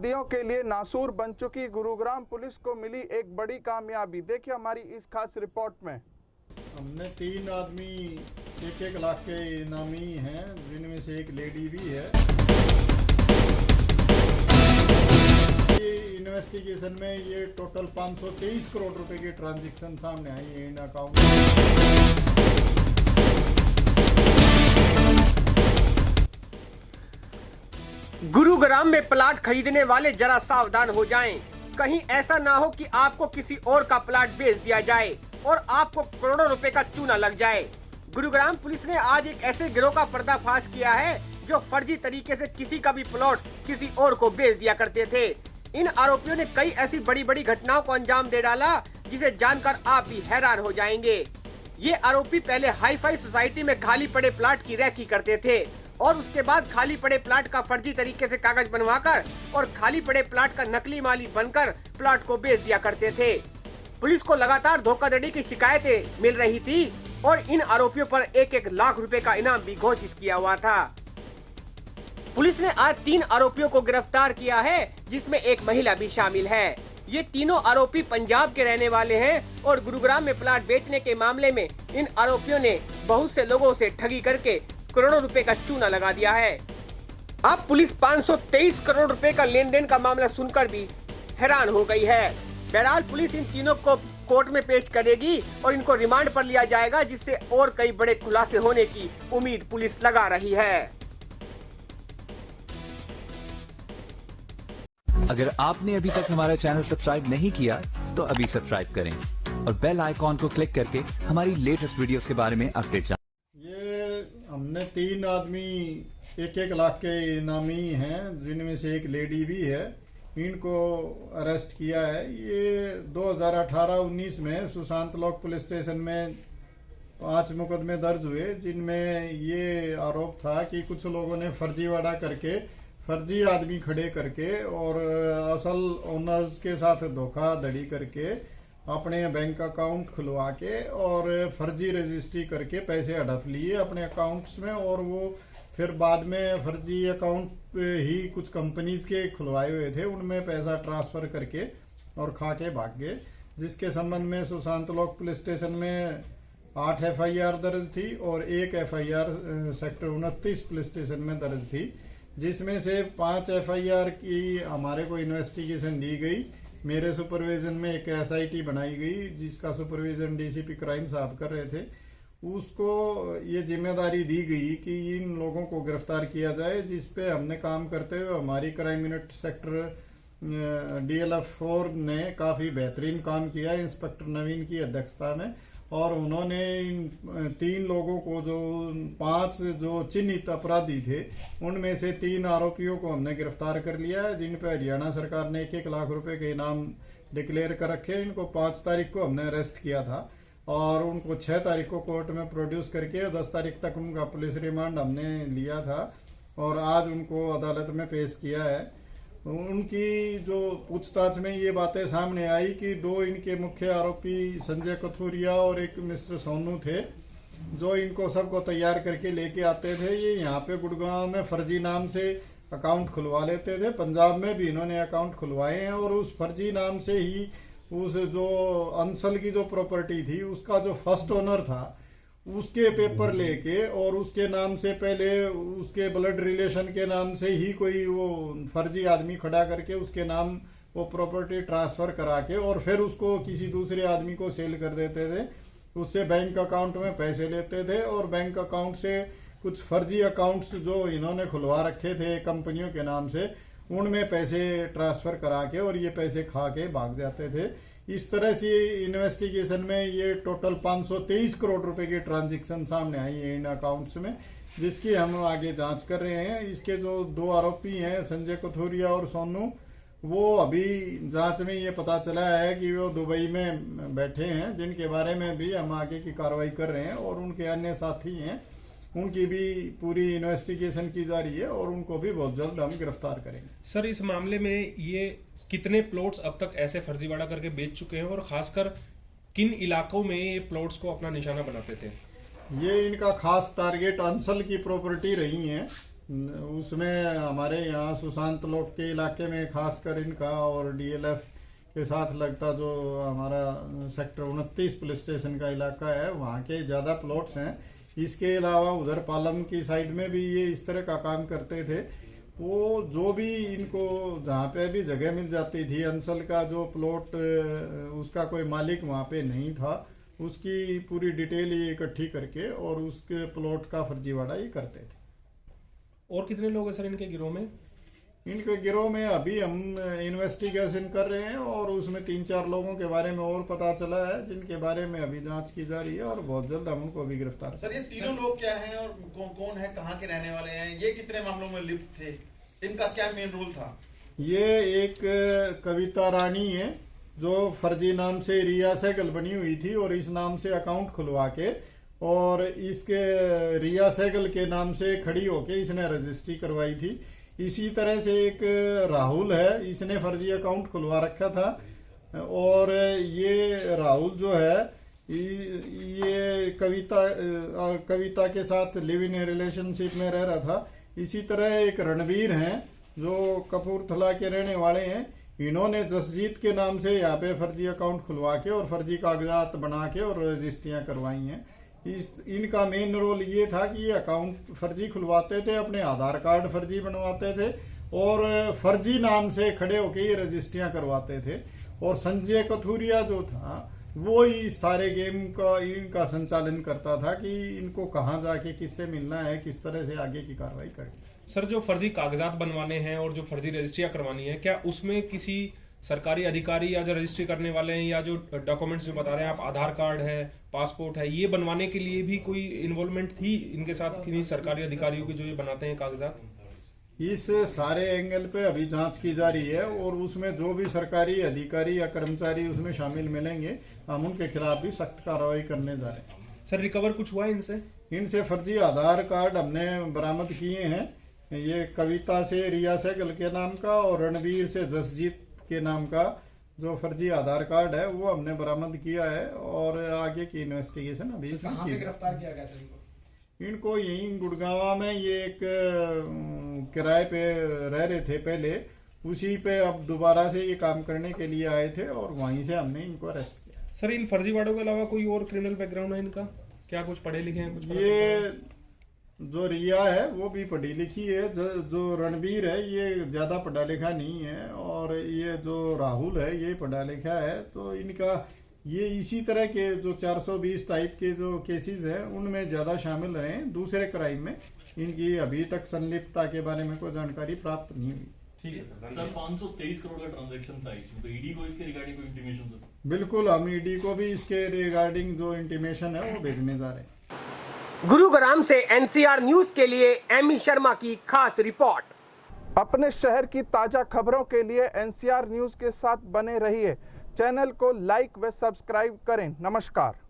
अपराधियों के लिए नासूर बन चुकी गुरुग्राम पुलिस को मिली एक बड़ी कामयाबी। देखिए हमारी इस खास रिपोर्ट में। हमने 3 आदमी 1-1 लाख के इनामी हैं, जिनमें से एक लेडी भी है। इन्वेस्टिगेशन में ये टोटल 523 करोड़ रुपए की ट्रांजैक्शन सामने आई है इन अकाउंट। गुरुग्राम में प्लाट खरीदने वाले जरा सावधान हो जाएं। कहीं ऐसा ना हो कि आपको किसी और का प्लाट बेच दिया जाए और आपको करोड़ों रुपए का चूना लग जाए। गुरुग्राम पुलिस ने आज एक ऐसे गिरोह का पर्दाफाश किया है जो फर्जी तरीके से किसी का भी प्लॉट किसी और को बेच दिया करते थे। इन आरोपियों ने कई ऐसी बड़ी बड़ी घटनाओं को अंजाम दे डाला जिसे जानकर आप भी हैरान हो जाएंगे। ये आरोपी पहले हाई फाई सोसाइटी में खाली पड़े प्लाट की रैकी करते थे और उसके बाद खाली पड़े प्लाट का फर्जी तरीके से कागज बनवाकर और खाली पड़े प्लाट का नकली माली बनकर प्लाट को बेच दिया करते थे। पुलिस को लगातार धोखाधड़ी की शिकायतें मिल रही थी और इन आरोपियों पर 1-1 लाख रुपए का इनाम भी घोषित किया हुआ था। पुलिस ने आज 3 आरोपियों को गिरफ्तार किया है, जिसमें एक महिला भी शामिल है। ये तीनों आरोपी पंजाब के रहने वाले हैं और गुरुग्राम में प्लाट बेचने के मामले में इन आरोपियों ने बहुत से लोगों से ठगी करके करोड़ों रुपए का चूना लगा दिया है। अब पुलिस 523 करोड़ रुपए का लेन देन का मामला सुनकर भी हैरान हो गई है। बहरहाल पुलिस इन तीनों को कोर्ट में पेश करेगी और इनको रिमांड पर लिया जाएगा, जिससे और कई बड़े खुलासे होने की उम्मीद पुलिस लगा रही है। अगर आपने अभी तक हमारा चैनल सब्सक्राइब नहीं किया तो अभी सब्सक्राइब करें और बेल आइकॉन को क्लिक करके हमारी लेटेस्ट वीडियोस के बारे में अपडेट जानें। हमने 3 आदमी 1-1 लाख के इनामी हैं, जिनमें से एक लेडी भी है। इनको अरेस्ट किया है। ये 2018-19 में सुशांत लॉक पुलिस स्टेशन में 5 मुकदमे दर्ज हुए, जिनमें ये आरोप था कि कुछ लोगों ने फर्जीवाड़ा करके फर्जी आदमी खड़े करके और असल ओनर्स के साथ धोखाधड़ी करके अपने बैंक अकाउंट खुलवा के और फर्जी रजिस्ट्री करके पैसे हड़प लिए अपने अकाउंट्स में, और वो फिर बाद में फर्जी अकाउंट ही कुछ कंपनीज के खुलवाए हुए थे, उनमें पैसा ट्रांसफर करके और खा के भाग गए। जिसके संबंध में सुशांत लॉक पुलिस स्टेशन में 8 FIR दर्ज थी और 1 FIR सेक्टर 29 पुलिस स्टेशन में दर्ज थी, जिसमें से 5 FIR की हमारे को इन्वेस्टिगेशन दी गई। मेरे सुपरविजन में एक SIT बनाई गई, जिसका सुपरविजन DCP क्राइम साहब कर रहे थे। उसको ये जिम्मेदारी दी गई कि इन लोगों को गिरफ्तार किया जाए, जिस पे हमने काम करते हुए हमारी क्राइम यूनिट सेक्टर DLF 4 ने काफी बेहतरीन काम किया इंस्पेक्टर नवीन की अध्यक्षता में, और उन्होंने इन 3 लोगों को, जो 5 जो चिन्हित अपराधी थे, उनमें से 3 आरोपियों को हमने गिरफ्तार कर लिया है, जिन पर हरियाणा सरकार ने 1-1 लाख रुपए के इनाम डिक्लेयर कर रखे। इनको 5 तारीख को हमने अरेस्ट किया था और उनको 6 तारीख को कोर्ट में प्रोड्यूस करके 10 तारीख तक उनका पुलिस रिमांड हमने लिया था और आज उनको अदालत में पेश किया है। उनकी जो पूछताछ में ये बातें सामने आई कि 2 इनके मुख्य आरोपी संजय कथुरिया और एक मिस्टर सोनू थे, जो इनको सबको तैयार करके लेके आते थे। ये यहाँ पे गुड़गांव में फर्जी नाम से अकाउंट खुलवा लेते थे। पंजाब में भी इन्होंने अकाउंट खुलवाए हैं और उस फर्जी नाम से ही उस जो अंसल की जो प्रॉपर्टी थी, उसका जो फर्स्ट ओनर था, उसके पेपर लेके और उसके नाम से पहले उसके ब्लड रिलेशन के नाम से ही कोई वो फर्जी आदमी खड़ा करके उसके नाम वो प्रॉपर्टी ट्रांसफर करा के और फिर उसको किसी दूसरे आदमी को सेल कर देते थे। उससे बैंक अकाउंट में पैसे लेते थे और बैंक अकाउंट से कुछ फर्जी अकाउंट्स जो इन्होंने खुलवा रखे थे कंपनियों के नाम से, उनमें पैसे ट्रांसफर करा के और ये पैसे खा के भाग जाते थे। इस तरह से इन्वेस्टिगेशन में ये टोटल 523 करोड़ रुपए की ट्रांजैक्शन सामने आई है इन अकाउंट्स में, जिसकी हम आगे जांच कर रहे हैं। इसके जो 2 आरोपी हैं संजय कथुरिया और सोनू, वो अभी जांच में ये पता चला है कि वो दुबई में बैठे हैं, जिनके बारे में भी हम आगे की कार्रवाई कर रहे हैं, और उनके अन्य साथी हैं, उनकी भी पूरी इन्वेस्टिगेशन की जा रही है और उनको भी बहुत जल्द हम गिरफ्तार करेंगे। सर, इस मामले में ये कितने प्लॉट्स अब तक ऐसे फर्जीवाड़ा करके बेच चुके हैं और खासकर किन इलाकों में ये प्लॉट्स को अपना निशाना बनाते थे? ये इनका खास टारगेट अंसल की प्रॉपर्टी रही है, उसमें हमारे यहाँ सुशांत लोक के इलाके में खासकर इनका और डीएलएफ के साथ लगता जो हमारा सेक्टर 29 पुलिस स्टेशन का इलाका है, वहाँ के ज़्यादा प्लॉट्स हैं। इसके अलावा उधर पालम की साइड में भी ये इस तरह का काम करते थे। वो जो भी इनको जहाँ पे भी जगह मिल जाती थी, अंचल का जो प्लॉट उसका कोई मालिक वहाँ पे नहीं था, उसकी पूरी डिटेल ये इकट्ठी करके और उसके प्लॉट का फर्जीवाड़ा ये करते थे। और कितने लोग हैं सर इनके गिरोह में? इनके गिरोह में अभी हम इन्वेस्टिगेशन कर रहे हैं और उसमें 3-4 लोगों के बारे में और पता चला है, जिनके बारे में अभी जांच की जा रही है और बहुत जल्द हम उनको भी गिरफ्तार। सर ये तीनों लोग क्या हैं और कौन है, कहाँ के रहने वाले हैं, ये कितने मामलों में लिप्त थे, इनका क्या मेन रोल था? ये एक कविता रानी है जो फर्जी नाम से रिया सहगल बनी हुई थी और इस नाम से अकाउंट खुलवा के और इसके रिया सहगल के नाम से खड़ी होके इसने रजिस्ट्री करवाई थी। इसी तरह से एक राहुल है, इसने फर्जी अकाउंट खुलवा रखा था और ये राहुल जो है ये कविता के साथ लिव इन रिलेशनशिप में रह रहा था। इसी तरह एक रणवीर हैं जो कपूरथला के रहने वाले हैं, इन्होंने जसजीत के नाम से यहाँ पे फर्जी अकाउंट खुलवा के और फर्जी कागजात बना के और रजिस्ट्रियां करवाई हैं। इनका मेन रोल ये था कि ये अकाउंट फर्जी खुलवाते थे, अपने आधार कार्ड फर्जी बनवाते थे और फर्जी नाम से खड़े होके ये रजिस्ट्रियां करवाते थे। और संजय कथुरिया जो था वो इस सारे गेम का इनका संचालन करता था कि इनको कहाँ जाके किससे मिलना है, किस तरह से आगे की कार्रवाई करें। सर जो फर्जी कागजात बनवाने हैं और जो फर्जी रजिस्ट्रियां करवानी है, क्या उसमें किसी सरकारी अधिकारी या जो रजिस्ट्री करने वाले हैं या जो डॉक्यूमेंट्स जो बता रहे हैं आप, आधार कार्ड है, पासपोर्ट है, ये बनवाने के लिए भी कोई इन्वॉल्वमेंट थी इनके साथ, किन्हीं सरकारी अधिकारियों की जो ये बनाते हैं कागजात? इस सारे एंगल पे अभी जांच की जा रही है और उसमें जो भी सरकारी अधिकारी या कर्मचारी उसमें शामिल मिलेंगे हम उनके खिलाफ भी सख्त कार्रवाई करने जा रहे हैं। सर रिकवर कुछ हुआ इनसे फर्जी आधार कार्ड हमने बरामद किए हैं, ये कविता से रिया सहगल के नाम का और रणवीर से जसजीत के नाम का जो फर्जी आधार कार्ड है वो हमने बरामद किया है और आगे की इन्वेस्टिगेशन अभी कहां से गिरफ्तार किया गया सर इनको? यही गुड़गांव में ये एक किराए पे रह रहे थे पहले, उसी पे अब दोबारा से ये काम करने के लिए आए थे और वहीं से हमने इनको अरेस्ट किया। सर इन फर्जीवाड़ों के अलावा कोई और क्रिमिनल बैकग्राउंड है इनका? क्या कुछ पढ़े लिखे हैं? कुछ ये जो रिया है वो भी पढ़ी लिखी है, जो रणवीर है ये ज्यादा पढ़ा लिखा नहीं है और ये जो राहुल है ये पढ़ा लिखा है। तो इनका ये इसी तरह के जो 420 टाइप के जो केसेस हैं उनमें ज्यादा शामिल रहे। दूसरे क्राइम में इनकी अभी तक संलिप्तता के बारे में कोई जानकारी प्राप्त नहीं हुई। ठीक है सर 523 करोड़ का ट्रांजैक्शन था इसमें, तो ईडी को इसके रिगार्डिंग कोई इंटीमेशन सर? बिल्कुल, हम ईडी को भी इसके रिगार्डिंग जो इंटीमेशन है वो भेजने जा रहे हैं। गुरुग्राम से एनसीआर न्यूज के लिए एमी शर्मा की खास रिपोर्ट। अपने शहर की ताजा खबरों के लिए एनसीआर न्यूज के साथ बने रहिए। चैनल को लाइक व सब्सक्राइब करें। नमस्कार।